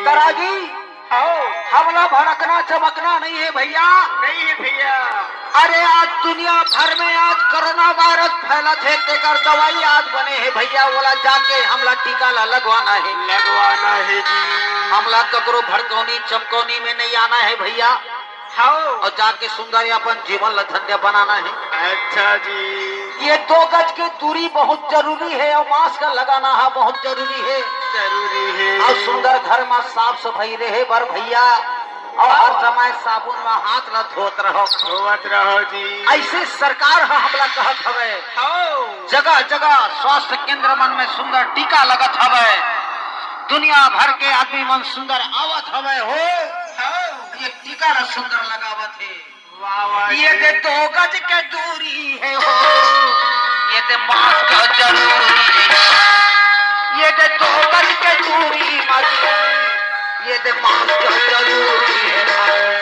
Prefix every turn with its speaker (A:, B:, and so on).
A: बैरागी
B: आओ।
A: हमला भड़कना चमकना नहीं है भैया।
B: नहीं है भैया।
A: अरे आज दुनिया भर में आज कोरोना वायरस फैला थे, तेकर दवाई आज बने हैं भैया। बोला जाके हमला टीका लगवाना है।
B: लगवाना है जी।
A: हमला ककरो भड़कौनी चमकौनी में नहीं आना है भैया।
B: आओ।
A: और जाके सुंदर अपन जीवन धन्य बनाना है।
B: अच्छा जी।
A: ये 2 गज की दूरी बहुत जरूरी है और मास्क लगाना है बहुत जरूरी है।
B: जरूरी है।
A: और सुंदर घर में साफ सफाई रहे बर भैया। और हर समय साबुन में हाथ न धोत रहो।
B: धोवत रहो जी।
A: ऐसे सरकार हमला कहत हवे।
B: आओ।
A: जगह जगह स्वास्थ्य केंद्र मन में सुंदर टीका लगत हवे। दुनिया भर के आदमी मन सुंदर आवत हवे हो। ये टीका न सुंदर लगावत है।
B: वाह वाह।
A: ये दे 2 गज के दूरी है हो। ये दे मास्क जरूरी है। ये दे 2 गज के दूरी मजबूरी। ये दे मास्क जरूरी है।